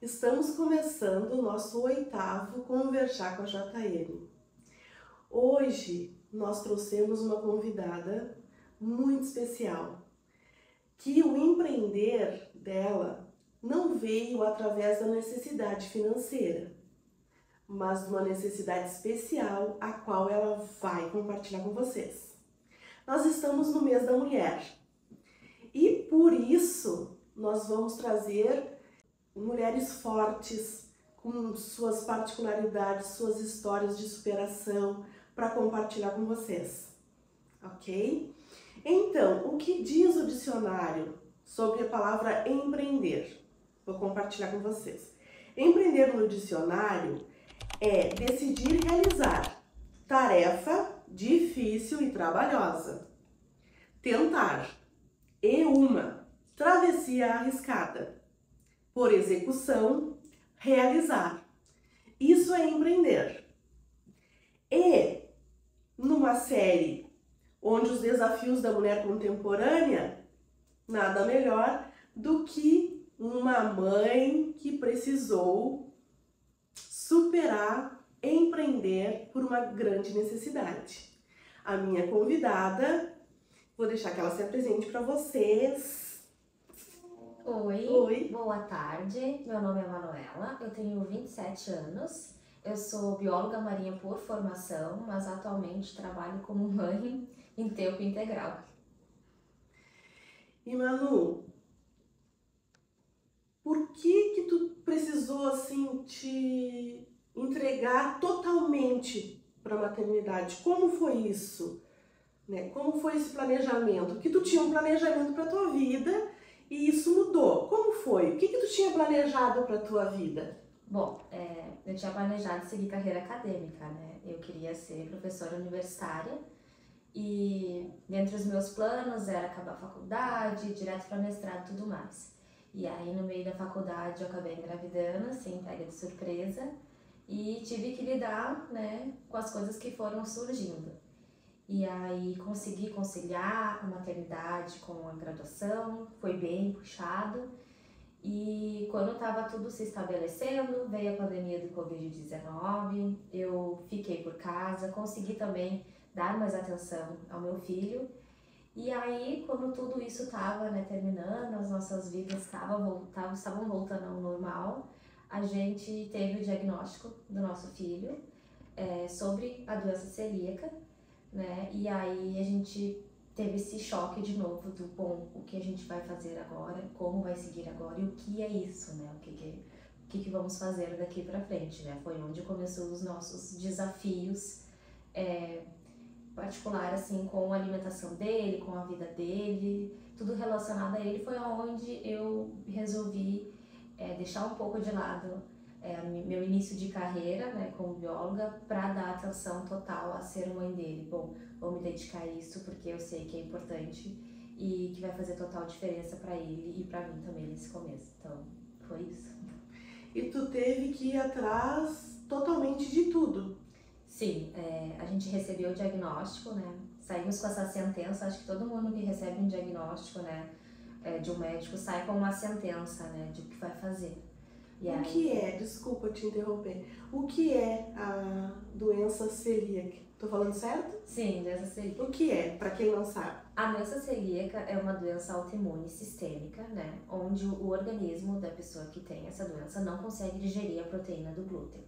Estamos começando o nosso 8º Conversar com a JM. Hoje nós trouxemos uma convidada muito especial, que o empreender dela não veio através da necessidade financeira, mas de uma necessidade especial a qual ela vai compartilhar com vocês. Nós estamos no mês da mulher e por isso nós vamos trazer mulheres fortes, com suas particularidades, suas histórias de superação para compartilhar com vocês, ok? Então, o que diz o dicionário sobre a palavra empreender? Vou compartilhar com vocês. Empreender no dicionário é decidir realizar tarefa difícil e trabalhosa, tentar e uma travessia arriscada, por execução, realizar. Isso é empreender. E numa série onde os desafios da mulher contemporânea, nada melhor do que uma mãe que precisou superar, empreender por uma grande necessidade. A minha convidada, vou deixar que ela se apresente para vocês. Oi, boa tarde, meu nome é Manuela, eu tenho 27 anos, eu sou bióloga marinha por formação, mas atualmente trabalho como mãe em tempo integral. E Manu, por que tu precisou assim te entregar totalmente para a maternidade? Como foi isso? Né? Como foi esse planejamento? Que tu tinha um planejamento para tua vida e isso mudou. Como foi? O que tu tinha planejado para a tua vida? Bom, eu tinha planejado seguir carreira acadêmica, né? Eu queria ser professora universitária e dentre os meus planos era acabar a faculdade, direto para mestrado e tudo mais. E aí no meio da faculdade eu acabei engravidando, assim, pega de surpresa, e tive que lidar, né, com as coisas que foram surgindo. E aí consegui conciliar a maternidade com a graduação, foi bem puxado. E quando estava tudo se estabelecendo, veio a pandemia do Covid-19, eu fiquei por casa, consegui também dar mais atenção ao meu filho. E aí, quando tudo isso estava, né, terminando, as nossas vidas estavam voltando ao normal, a gente teve o diagnóstico do nosso filho sobre a doença celíaca, né? E aí a gente teve esse choque de novo do, bom, o que a gente vai fazer agora, como vai seguir agora e o que é isso, né? O que vamos fazer daqui para frente, né? Foi onde começou os nossos desafios particular, assim, com a alimentação dele, com a vida dele, tudo relacionado a ele. Foi onde eu resolvi deixar um pouco de lado meu início de carreira, né, como bióloga, para dar atenção total a ser mãe dele. Bom, vou me dedicar a isso porque eu sei que é importante e que vai fazer total diferença para ele e para mim também nesse começo. Então, foi isso. E tu teve que ir atrás totalmente de tudo. Sim, a gente recebeu o diagnóstico, né? Saímos com essa sentença. Acho que todo mundo que recebe um diagnóstico, né, de um médico sai com uma sentença, né, de o que vai fazer. O que é, desculpa te interromper, o que é a doença celíaca? Tô falando certo? Sim, doença celíaca. O que é, para quem não sabe? A doença celíaca é uma doença autoimune sistêmica, né? Onde o organismo da pessoa que tem essa doença não consegue digerir a proteína do glúten.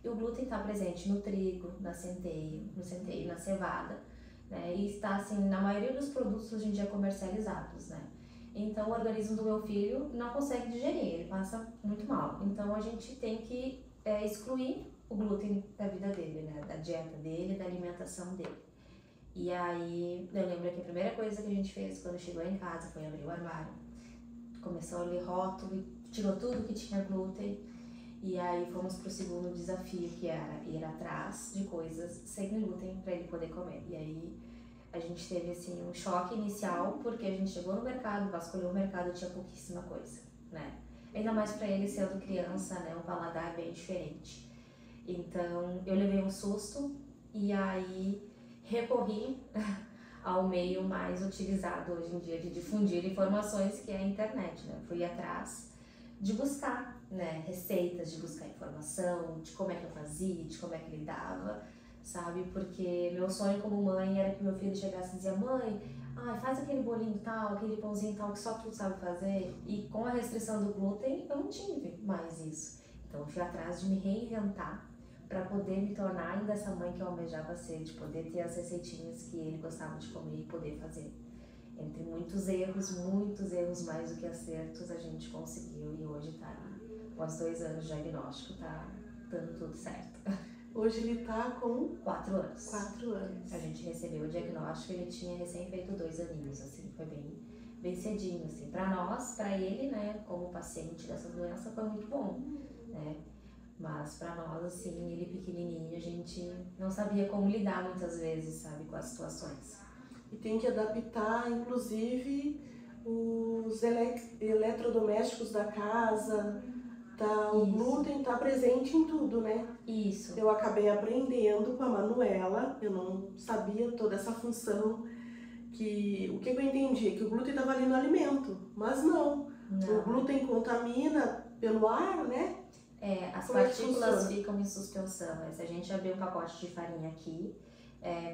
E o glúten está presente no trigo, no centeio, na cevada, né? E está, assim, na maioria dos produtos hoje em dia comercializados, né? Então, o organismo do meu filho não consegue digerir, ele passa muito mal. Então, a gente tem que excluir o glúten da vida dele, né? Da dieta dele, da alimentação dele. E aí, eu lembro que a primeira coisa que a gente fez quando chegou em casa foi abrir o armário. Começou a ler rótulo e tirou tudo que tinha glúten. E aí, fomos pro segundo desafio, que era ir atrás de coisas sem glúten para ele poder comer. E aí, a gente teve, assim, um choque inicial, porque a gente chegou no mercado, vasculhou o mercado e tinha pouquíssima coisa, né? Ainda mais para ele sendo criança, né? Um paladar bem diferente. Então, eu levei um susto e aí recorri ao meio mais utilizado hoje em dia de difundir informações, que é a internet, né? Fui atrás de buscar, né, receitas, de buscar informação, de como é que eu fazia, de como é que ele dava, sabe? Porque meu sonho como mãe era que meu filho chegasse e dizia: mãe, faz aquele bolinho tal, aquele pãozinho tal que só tu sabe fazer. E com a restrição do glúten eu não tive mais isso. Então eu fui atrás de me reinventar para poder me tornar ainda essa mãe que eu almejava ser, de poder ter as receitinhas que ele gostava de comer e poder fazer. Entre muitos erros mais do que acertos, a gente conseguiu e hoje tá aí. Após 2 anos de diagnóstico, tá dando tudo certo. Hoje ele tá com 4 anos. 4 anos. A gente recebeu o diagnóstico, ele tinha recém feito 2 aninhos, assim, foi bem cedinho, assim. Pra nós, pra ele, né, como paciente dessa doença, foi muito bom, né? Mas pra nós, assim, ele pequenininho, a gente não sabia como lidar muitas vezes, sabe, com as situações. E tem que adaptar, inclusive, os eletrodomésticos da casa, o glúten está presente em tudo, né? Isso. Eu acabei aprendendo com a Manuela, eu não sabia toda essa função, o que eu entendi? Que o glúten estava ali no alimento, mas não. O glúten contamina pelo ar, né? As partículas ficam em suspensão. Se a gente abrir um pacote de farinha aqui,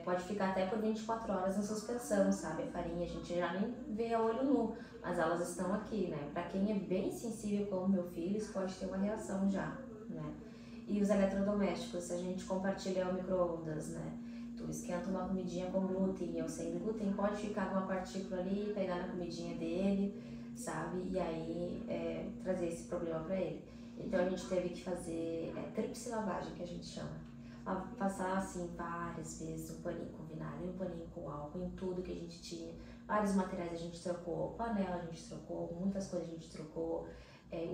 pode ficar até por 24 horas em suspensão, sabe? A farinha a gente já nem vê a olho nu, mas elas estão aqui, né? Pra quem é bem sensível como meu filho, isso pode ter uma reação já, né? E os eletrodomésticos, se a gente compartilha o micro-ondas, né? Tu esquenta uma comidinha com glúten, eu sem glúten, pode ficar uma partícula ali, pegar na comidinha dele, sabe? E aí trazer esse problema pra ele. Então a gente teve que fazer tríplice lavagem, que a gente chama. Passar assim várias vezes um paninho com vinagre, um paninho com álcool, em tudo que a gente tinha. Vários materiais a gente trocou, panela a gente trocou, muitas coisas a gente trocou,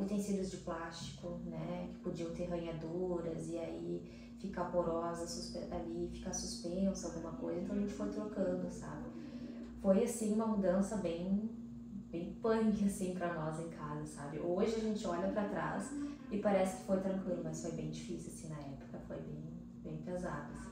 utensílios de plástico, né, que podiam ter ranhaduras e aí ficar porosa ali, ficar suspensa alguma coisa, então a gente foi trocando, sabe? Foi assim uma mudança bem punk assim pra nós em casa, sabe? Hoje a gente olha pra trás e parece que foi tranquilo, mas foi bem difícil assim na época, foi bem pesado assim.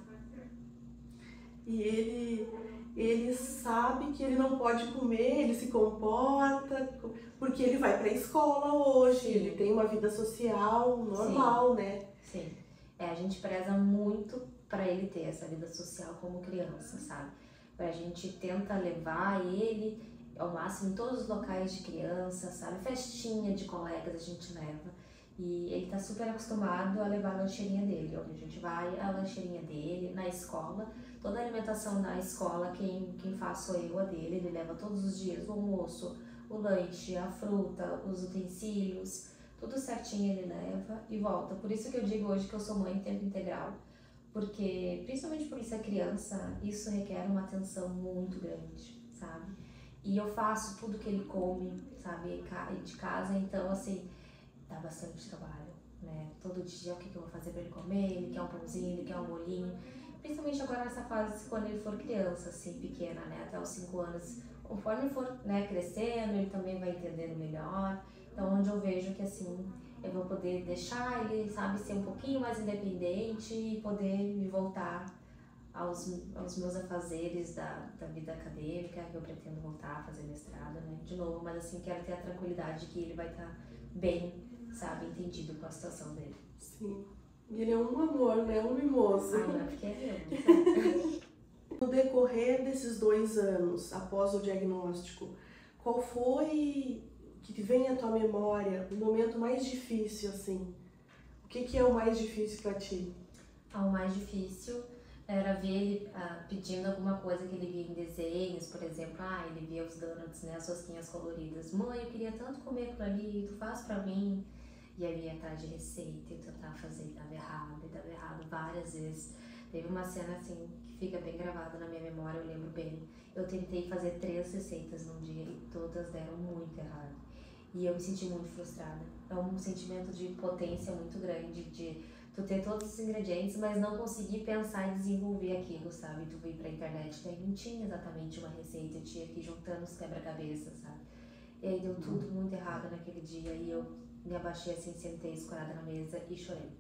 E ele sabe que ele não pode comer, ele se comporta, porque ele vai pra escola hoje, sim, ele tem uma vida social normal, sim, né? Sim, a gente preza muito pra ele ter essa vida social como criança, sabe? A gente tenta levar ele ao máximo em todos os locais de criança, sabe? Festinha de colegas a gente leva. E ele tá super acostumado a levar a lancheirinha dele. Onde a gente vai, a lancheirinha dele. Na escola, toda a alimentação na escola, quem faz sou eu, a dele. Ele leva todos os dias o almoço, o lanche, a fruta, os utensílios. Tudo certinho ele leva e volta. Por isso que eu digo hoje que eu sou mãe em tempo integral. Porque, principalmente por ser criança, isso requer uma atenção muito grande, sabe? E eu faço tudo que ele come, sabe, de casa, então assim, dá bastante trabalho, né? Todo dia o que eu vou fazer pra ele comer, ele quer um pãozinho, ele quer um bolinho. Principalmente agora nessa fase, quando ele for criança, assim, pequena, né? Até os 5 anos. Conforme ele for, né, crescendo, ele também vai entendendo melhor. Então, onde eu vejo que, assim, eu vou poder deixar ele, sabe, ser um pouquinho mais independente e poder me voltar aos meus afazeres da vida acadêmica, que eu pretendo voltar a fazer mestrado, né, de novo, mas assim, quero ter a tranquilidade de que ele vai estar bem, sabe, entendido com a situação dele. Sim, e ele é um amor, né, um mimoso. Não é porque é meu. No decorrer desses 2 anos, após o diagnóstico, qual foi, que vem à tua memória, o momento mais difícil, assim? O que é o mais difícil para ti? O mais difícil era ver ele pedindo alguma coisa que ele via em desenhos, por exemplo, ele via os donuts, né, as rosquinhas coloridas. Mãe, eu queria tanto comer aquilo ali, tu faz pra mim? E aí ia atrás de receita, eu tentava fazer e dava errado várias vezes. Teve uma cena assim que fica bem gravada na minha memória, eu lembro bem. Eu tentei fazer 3 receitas num dia e todas deram muito errado. E eu me senti muito frustrada. É um sentimento de potência muito grande, de tu ter todos os ingredientes, mas não conseguir pensar e desenvolver aquilo, sabe? Tu ir pra internet, daí não tinha exatamente uma receita, eu tinha que ir juntando os quebra-cabeças, sabe? E aí deu tudo muito errado naquele dia e eu me abaixei assim, sentei escorada na mesa e chorei,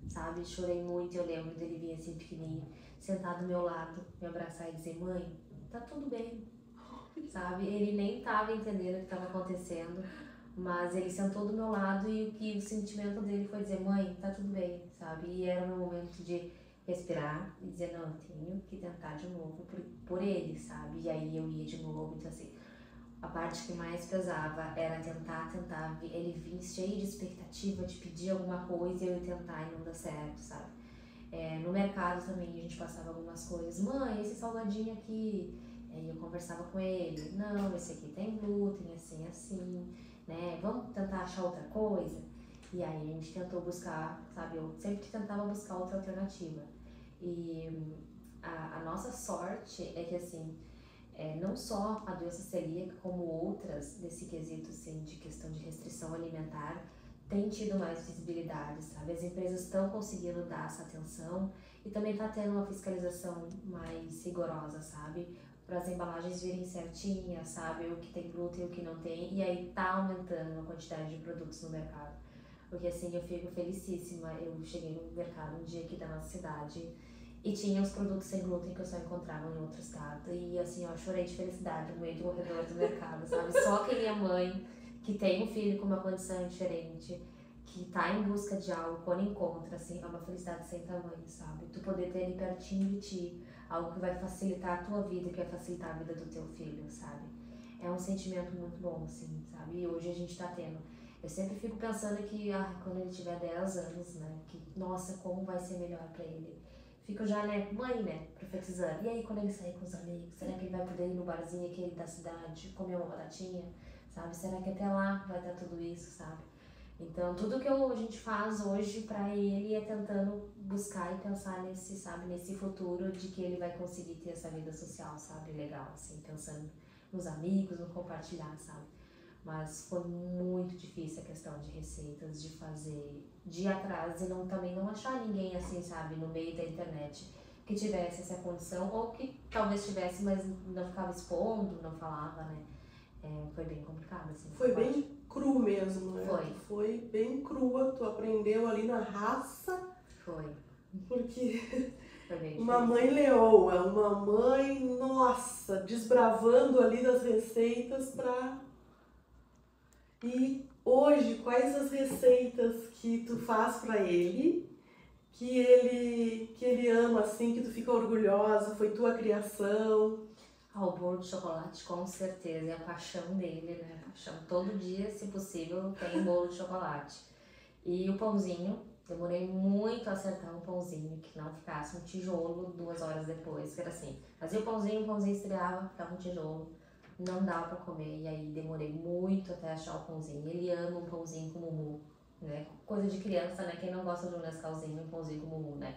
sabe? Chorei muito, eu lembro dele vir assim pequenininho, sentado do meu lado, me abraçar e dizer: mãe, tá tudo bem, sabe? Ele nem tava entendendo o que tava acontecendo, Mas ele sentou do meu lado e o sentimento dele foi dizer, mãe, tá tudo bem, sabe? E era o meu momento de respirar e dizer, não, eu tenho que tentar de novo por ele, sabe? E aí eu ia de novo, então assim, a parte que mais pesava era tentar, ele vinha cheio de expectativa de pedir alguma coisa e eu ia tentar e não dá certo, sabe? No mercado também a gente passava algumas coisas, mãe, esse salgadinho aqui, aí eu conversava com ele, não, esse aqui tem glúten, assim, assim, né, vamos tentar achar outra coisa? E aí a gente tentou buscar, sabe, eu sempre tentava buscar outra alternativa. E a nossa sorte é que, assim, não só a doença celíaca, como outras desse quesito, assim, de questão de restrição alimentar, tem tido mais visibilidade, sabe? As empresas estão conseguindo dar essa atenção e também está tendo uma fiscalização mais rigorosa, sabe? Para as embalagens virem certinhas, sabe? O que tem glúten e o que não tem, e aí tá aumentando a quantidade de produtos no mercado. Porque assim, eu fico felicíssima. Eu cheguei no mercado um dia aqui da nossa cidade e tinha os produtos sem glúten que eu só encontrava em outro estado. E assim, eu chorei de felicidade no meio do corredor do mercado, sabe? Só quem é mãe, que tem um filho com uma condição diferente, que tá em busca de algo, quando encontra, assim, é uma felicidade sem tamanho, sabe? Tu poder ter ele pertinho de ti, algo que vai facilitar a tua vida, que vai facilitar a vida do teu filho, sabe? É um sentimento muito bom, assim, sabe? E hoje a gente tá tendo. Eu sempre fico pensando que, quando ele tiver 10 anos, né? Que, nossa, como vai ser melhor pra ele. Fico já, né, mãe, né, profetizando. E aí, quando ele sair com os amigos, será que ele vai poder ir no barzinho aquele da cidade, comer uma batatinha, sabe? Será que até lá vai dar tudo isso, sabe? Então, tudo que a gente faz hoje pra ele é tentando buscar e pensar nesse, sabe, nesse futuro de que ele vai conseguir ter essa vida social, sabe, legal, assim, pensando nos amigos, no compartilhar, sabe? Mas foi muito difícil a questão de receitas, de fazer, de ir atrás e também não achar ninguém assim, sabe, no meio da internet que tivesse essa condição, ou que talvez tivesse, mas não ficava expondo, não falava, né? Foi bem complicado, assim. Foi bem cru mesmo, né? Foi. Foi bem crua, tu aprendeu ali na raça. Foi. Porque Foi bem uma difícil. mãe leoa, uma mãe, nossa, desbravando ali das receitas pra... E hoje, quais as receitas que tu faz pra ele, que ele ama assim, que tu fica orgulhosa, foi tua criação? O bolo de chocolate, com certeza, é a paixão dele, né? A paixão. Todo dia, se possível, tem bolo de chocolate. E o pãozinho, demorei muito a acertar um pãozinho que não ficasse um tijolo 2 horas depois, que era assim, fazia o pãozinho estreava, ficava um tijolo, não dava pra comer, e aí demorei muito até achar o pãozinho. Ele ama um pãozinho com mumu, né? Coisa de criança, né? Quem não gosta de um Nescauzinho, um pãozinho com mumu, né?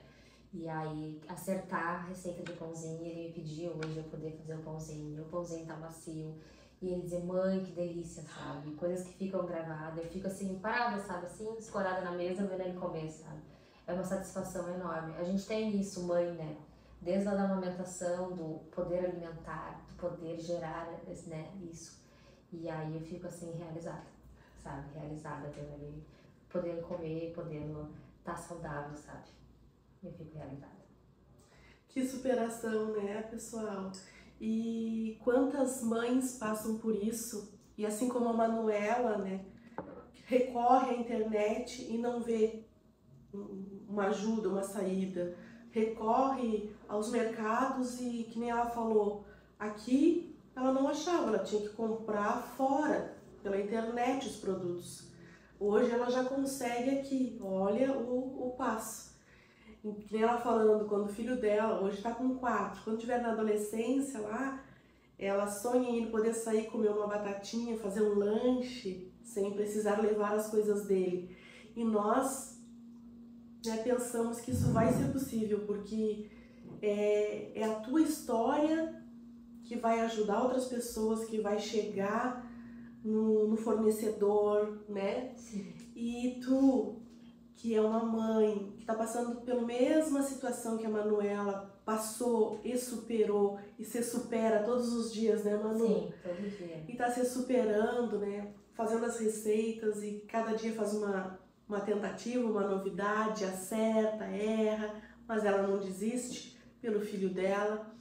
E aí, acertar a receita de pãozinho, ele me pediu hoje eu poder fazer o pãozinho tá macio. E ele dizer, mãe, que delícia, sabe? Coisas que ficam gravadas. Eu fico assim, parada, sabe? Assim, escorada na mesa, vendo ele comer, sabe? É uma satisfação enorme. A gente tem isso, mãe, né? Desde a da amamentação, do poder alimentar, do poder gerar, né? Isso. E aí eu fico assim, realizada, sabe? Realizada vendo ele podendo comer, podendo estar saudável, sabe? Eu fico realizada. Que superação, né, pessoal? E quantas mães passam por isso? E assim como a Manuela, né, recorre à internet e não vê uma ajuda, uma saída. Recorre aos mercados e, que nem ela falou, aqui ela não achava, ela tinha que comprar fora, pela internet, os produtos. Hoje ela já consegue aqui, olha o passo. Que nem ela falando, quando o filho dela, hoje está com 4, quando estiver na adolescência lá, ela sonha em poder sair, comer uma batatinha, fazer um lanche, sem precisar levar as coisas dele. E nós, né, pensamos que isso vai ser possível, porque é a tua história que vai ajudar outras pessoas, que vai chegar no fornecedor, né? Sim. E tu, que é uma mãe, que está passando pela mesma situação que a Manuela passou e superou, e se supera todos os dias, né, Manu? Sim, todo dia. E está se superando, né, fazendo as receitas e cada dia faz uma tentativa, uma novidade, acerta, erra, mas ela não desiste pelo filho dela.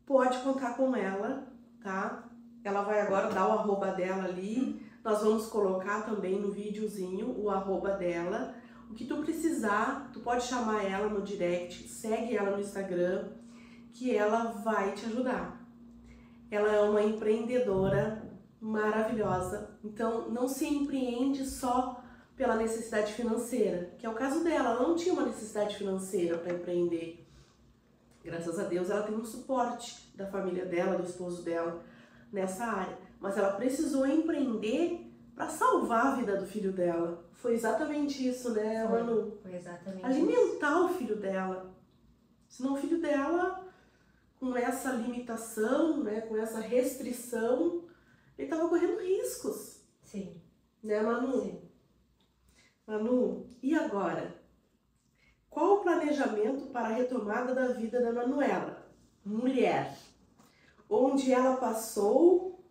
Pode contar com ela, tá? Ela vai agora dar o arroba dela ali, Nós vamos colocar também no videozinho o arroba dela. O que tu precisar, tu pode chamar ela no direct, segue ela no Instagram, que ela vai te ajudar. Ela é uma empreendedora maravilhosa, então não se empreende só pela necessidade financeira, que é o caso dela. Ela não tinha uma necessidade financeira para empreender. Graças a Deus ela tem um suporte da família dela, do esposo dela nessa área, mas ela precisou empreender para salvar a vida do filho dela. Foi exatamente isso, né, Manu? Foi exatamente alimentar o filho dela. Senão o filho dela, com essa limitação, né, com essa restrição, ele estava correndo riscos. Sim. Né, Manu? Sim. Manu, e agora? Qual o planejamento para a retomada da vida da Manuela, mulher, onde ela passou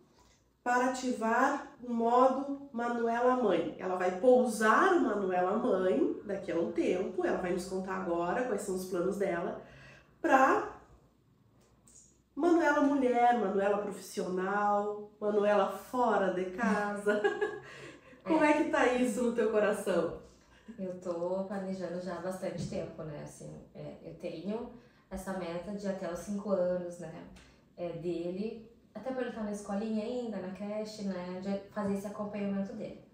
para ativar o modo Manuela Mãe? Ela vai pousar o Manuela Mãe daqui a um tempo, ela vai nos contar agora quais são os planos dela, para Manuela mulher, Manuela profissional, Manuela fora de casa. Como é que tá isso no teu coração? Eu tô planejando já há bastante tempo, né? Assim, eu tenho essa meta de até os 5 anos, né? Dele, até por ele estar na escolinha ainda, na creche, né? De fazer esse acompanhamento dele.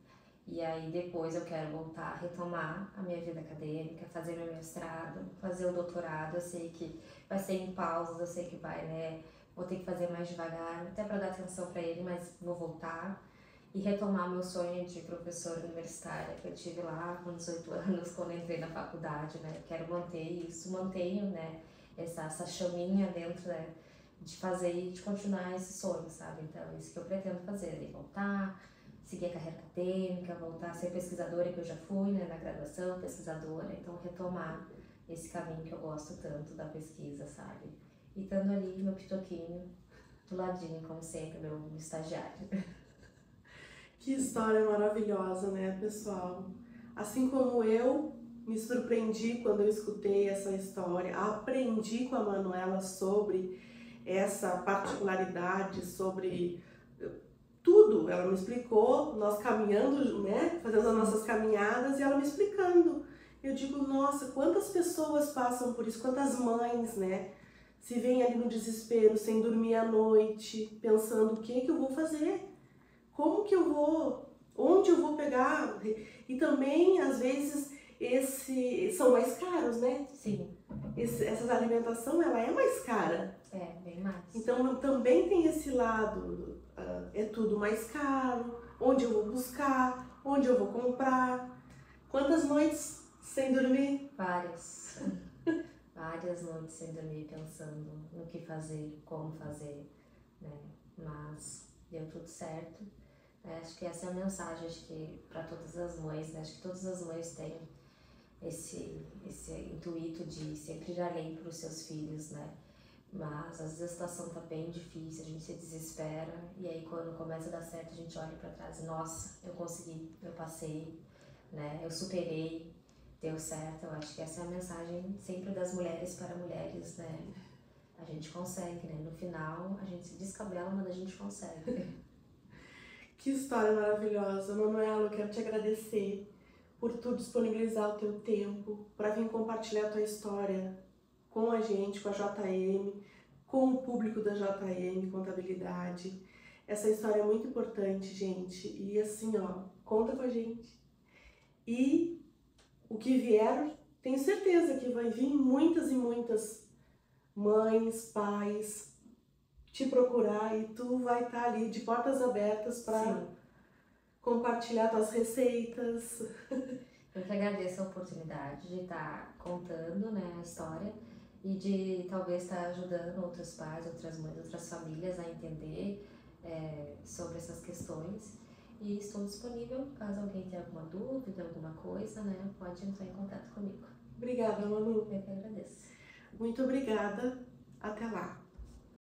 E aí depois eu quero voltar a retomar a minha vida acadêmica, fazer meu mestrado, fazer o doutorado. Eu sei que vai ser em pausas, eu sei que vai, né? Vou ter que fazer mais devagar, até para dar atenção para ele, mas vou voltar. E retomar meu sonho de professora universitária, que eu tive lá com 18 anos, quando entrei na faculdade, né? Quero manter isso, mantenho, né? Essa chaminha dentro, né? De fazer e de continuar esse sonho, sabe? Então, isso que eu pretendo fazer, de voltar, seguir a carreira acadêmica, voltar a ser pesquisadora, que eu já fui, né? Na graduação, pesquisadora. Então, retomar esse caminho que eu gosto tanto da pesquisa, sabe? E estando ali, meu pitoquinho, do ladinho, como sempre, meu estagiário. Que história maravilhosa, né, pessoal? Assim como eu me surpreendi quando eu escutei essa história, aprendi com a Manuela sobre essa particularidade, sobre tudo. Ela me explicou, nós caminhando, né, fazendo as nossas caminhadas e ela me explicando. Eu digo, nossa, quantas pessoas passam por isso, quantas mães, né, se veem ali no desespero, sem dormir à noite, pensando o que eu vou fazer? Como que eu vou, onde eu vou pegar? E também, às vezes, são mais caros, né? Sim. Essa alimentação, ela é mais cara. Bem mais. Então, também tem esse lado, é tudo mais caro, onde eu vou buscar, onde eu vou comprar. Quantas noites sem dormir? Várias. Várias noites sem dormir, pensando no que fazer, como fazer, né? Mas deu tudo certo. Acho que essa é a mensagem, acho que para todas as mães, né? Acho que todas as mães têm esse intuito de sempre ir além para os seus filhos, né? Mas às vezes a situação tá bem difícil, a gente se desespera e aí quando começa a dar certo a gente olha para trás e nossa, eu consegui, eu passei, né? Eu superei, deu certo. Eu acho que essa é a mensagem sempre das mulheres para mulheres, né? A gente consegue, né? No final a gente se descabela, mas a gente consegue. Que história maravilhosa. Manuela, eu quero te agradecer por tu disponibilizar o teu tempo para vir compartilhar a tua história com a gente, com a JM, com o público da JM Contabilidade. Essa história é muito importante, gente. E assim, ó, conta com a gente. E o que vier, tenho certeza que vai vir muitas e muitas mães, pais, te procurar e tu vai estar ali de portas abertas para compartilhar tuas receitas. Eu que agradeço a oportunidade de estar contando, né, a história e de talvez estar ajudando outros pais, outras mães, outras famílias a entender sobre essas questões. E estou disponível caso alguém tenha alguma dúvida, alguma coisa, né, pode entrar em contato comigo. Obrigada, Manu. Eu que agradeço. Muito obrigada. Até lá.